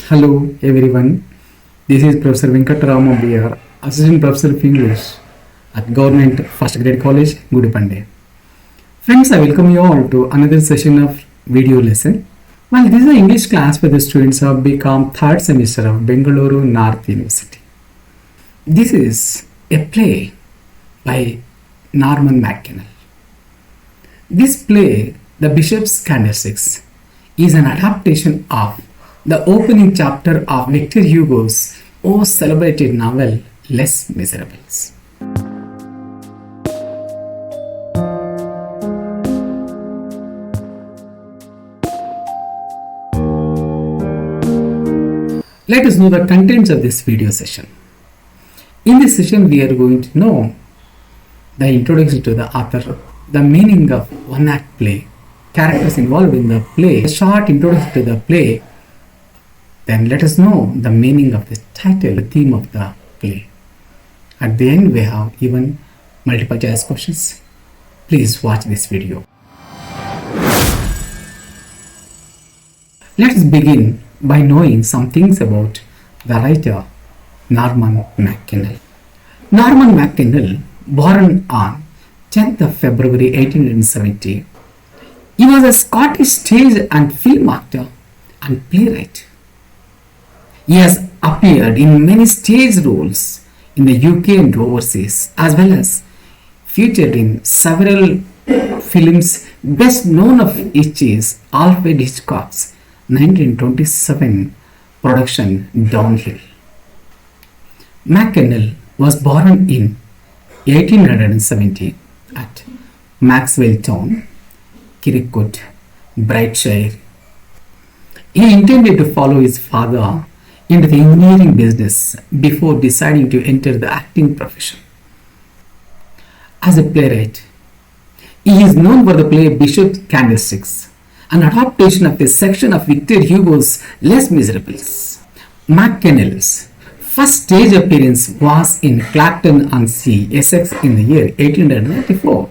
Hello everyone, this is Professor Venkatarama BR, Assistant Professor of English at Government First Grade College, Gudipande. Friends, I welcome you all to another session of video lesson. Well, this is an English class for the students of BCOM third semester of Bengaluru North University. This is a play by Norman Macdonald. This play, The Bishop's Candlesticks, is an adaptation of the opening chapter of Victor Hugo's most celebrated novel, Les Miserables. Let us know the contents of this video session. In this session, we are going to know the introduction to the author, the meaning of one-act play, characters involved in the play, a short introduction to the play. Then let us know the meaning of the title, the theme of the play. At the end, we have even multiple choice questions. Please watch this video. Let us begin by knowing some things about the writer Norman Macdonald. Norman Macdonald, born on 10th of February 1870, he was a Scottish stage and film actor and playwright. He has appeared in many stage roles in the UK and overseas, as well as featured in several films. Best known of which is Alfred Hitchcock's 1927 production Downhill. Macdonald was born in 1870 at Maxwell Town, Kirkwood, Brightshire. He intended to follow his father into the engineering business before deciding to enter the acting profession. As a playwright, he is known for the play Bishop's Candlesticks, an adaptation of a section of Victor Hugo's Les Miserables. Macdonald's first stage appearance was in Clacton-on-Sea, Essex in the year 1894.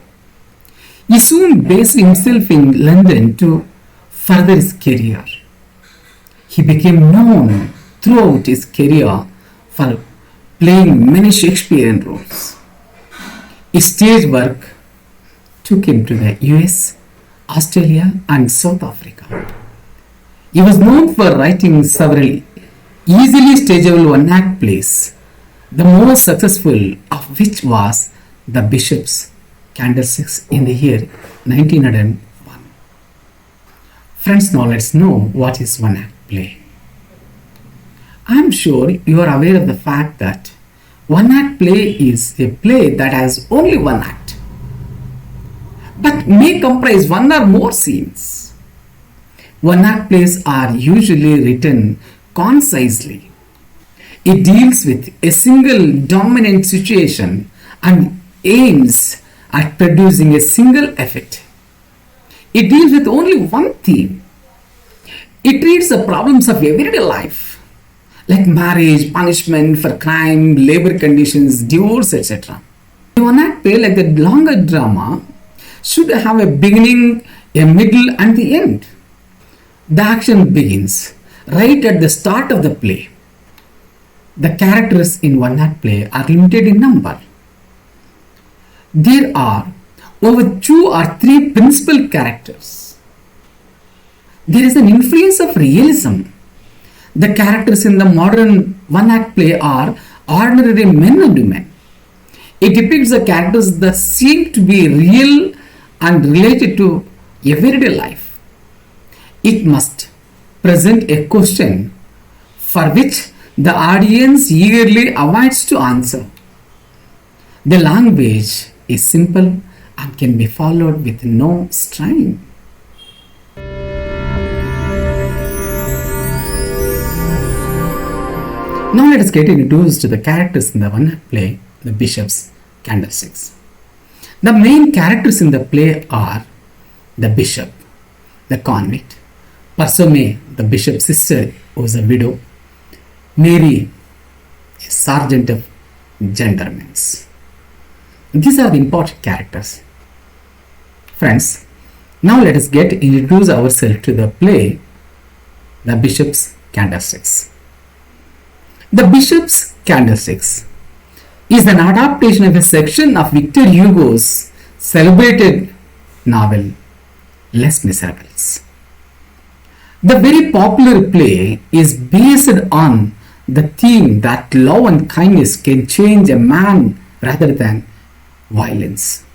He soon based himself in London to further his career. He became known throughout his career for playing many Shakespearean roles. His stage work took him to the US, Australia and South Africa. He was known for writing several easily stageable one-act plays, the most successful of which was The Bishop's Candlesticks in the year 1901. Friends, now let's know what is one-act play. I am sure you are aware of the fact that one-act play is a play that has only one act, but may comprise one or more scenes. One-act plays are usually written concisely. It deals with a single dominant situation and aims at producing a single effect. It deals with only one theme. It treats the problems of everyday life, like marriage, punishment for crime, labor conditions, divorce, etc. A one-act play, like the longer drama, should have a beginning, a middle and the end. The action begins right at the start of the play. The characters in one-act play are limited in number. There are over 2 or 3 principal characters. There is an influence of realism. The characters in the modern one-act play are ordinary men and women. It depicts the characters that seem to be real and related to everyday life. It must present a question for which the audience eagerly awaits to answer. The language is simple and can be followed with no strain. Now let us get introduced to the characters in the one-act play, The Bishop's Candlesticks. The main characters in the play are the bishop, the convict, Persome, the bishop's sister, who is a widow, Mary, a sergeant of gendarmes. These are the important characters. Friends, now let us get introduce ourselves to the play, The Bishop's Candlesticks. The Bishop's Candlesticks is an adaptation of a section of Victor Hugo's celebrated novel Les Miserables. The very popular play is based on the theme that love and kindness can change a man rather than violence.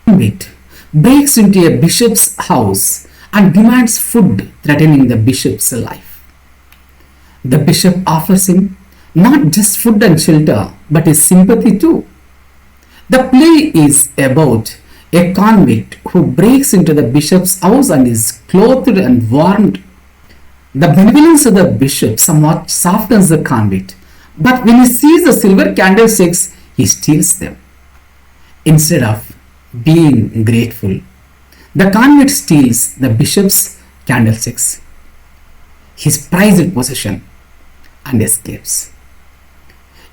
It breaks into a bishop's house and demands food, threatening the bishop's life. The bishop offers him not just food and shelter, but his sympathy too. The play is about a convict who breaks into the bishop's house and is clothed and warmed. The benevolence of the bishop somewhat softens the convict, but when he sees the silver candlesticks, he steals them. Instead of being grateful, the convict steals the bishop's candlesticks, his prized possession, and escapes.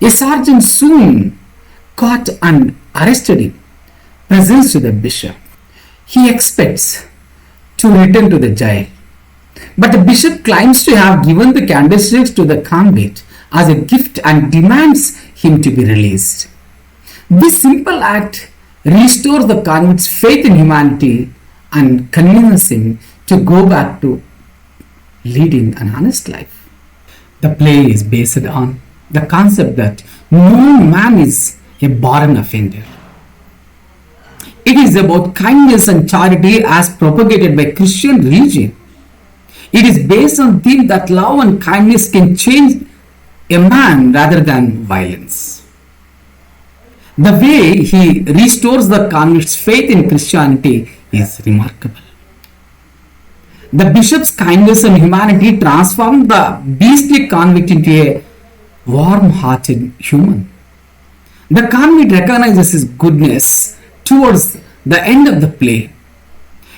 A sergeant soon caught and arrested him, presents to the bishop. He expects to return to the jail, but the bishop claims to have given the candlesticks to the convict as a gift and demands him to be released. This simple act restores the convict's faith in humanity and convinces him to go back to leading an honest life. The play is based on the concept that no man is a born offender. It is about kindness and charity as propagated by Christian religion. It is based on the theme that love and kindness can change a man rather than violence. The way he restores the convict's faith in Christianity is remarkable. The bishop's kindness and humanity transformed the beastly convict into a warm-hearted human. The convict recognizes his goodness towards the end of the play.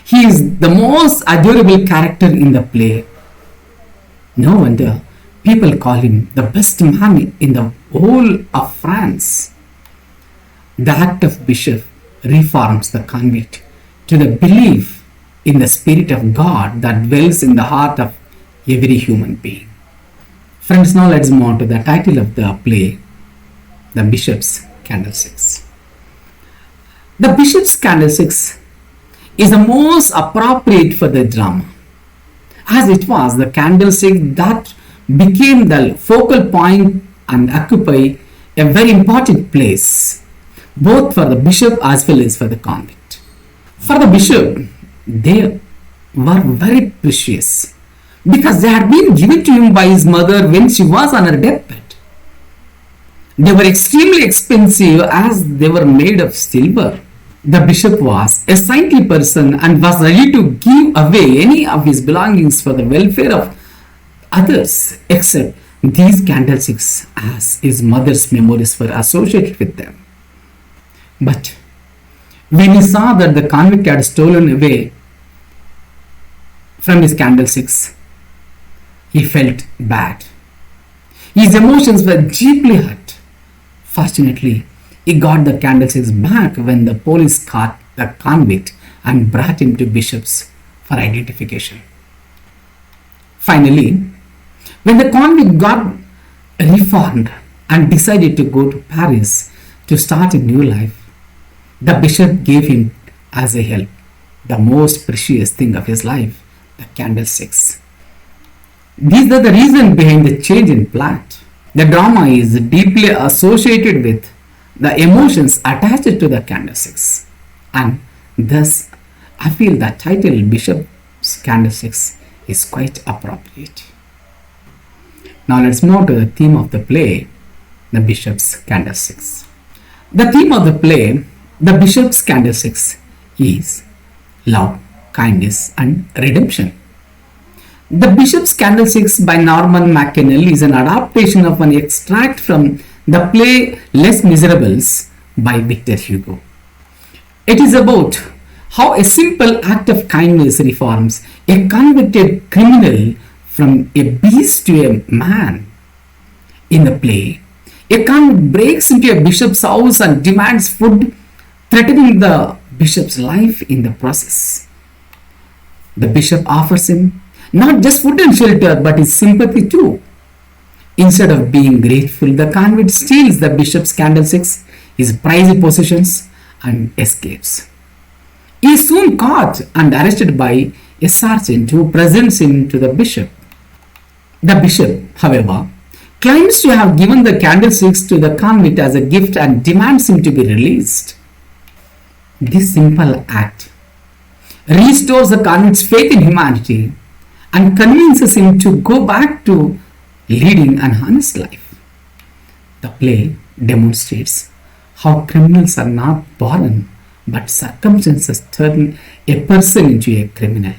He is the most adorable character in the play. No wonder people call him the best man in the whole of France. The act of bishop reforms the convict to the belief in the Spirit of God that dwells in the heart of every human being. Friends, now let's move on to the title of the play, The Bishop's Candlesticks. The Bishop's Candlesticks is the most appropriate for the drama, as it was the candlestick that became the focal point and occupy a very important place, both for the bishop as well as for the convict. For the bishop, they were very precious because they had been given to him by his mother when she was on her deathbed. They were extremely expensive as they were made of silver. The bishop was a saintly person and was ready to give away any of his belongings for the welfare of others, except these candlesticks, as his mother's memories were associated with them. But when he saw that the convict had stolen away from his candlesticks, he felt bad. His emotions were deeply hurt. Fortunately, he got the candlesticks back when the police caught the convict and brought him to bishops for identification. Finally, when the convict got reformed and decided to go to Paris to start a new life, the bishop gave him as a help the most precious thing of his life, the candlesticks. These are the reason behind the change in plot. The drama is deeply associated with the emotions attached to the candlesticks, and thus I feel the title Bishop's Candlesticks is quite appropriate. Now let's move to the theme of the play, the Bishop's Candlesticks. The theme of the play, the Bishop's Candlesticks, is love, kindness, and redemption. The Bishop's Candlesticks by Norman MacDonald is an adaptation of an extract from the play Les Miserables by Victor Hugo. It is about how a simple act of kindness reforms a convicted criminal from a beast to a man. In the play, a convict breaks into a bishop's house and demands food, threatening the bishop's life in the process. The bishop offers him Not just food and shelter, but his sympathy too. Instead of being grateful, the convict steals the bishop's candlesticks, his prized possessions, and escapes. He is soon caught and arrested by a sergeant who presents him to the bishop. The bishop, however, claims to have given the candlesticks to the convict as a gift and demands him to be released. This simple act restores the convict's faith in humanity and convinces him to go back to leading an honest life. The play demonstrates how criminals are not born, but circumstances turn a person into a criminal.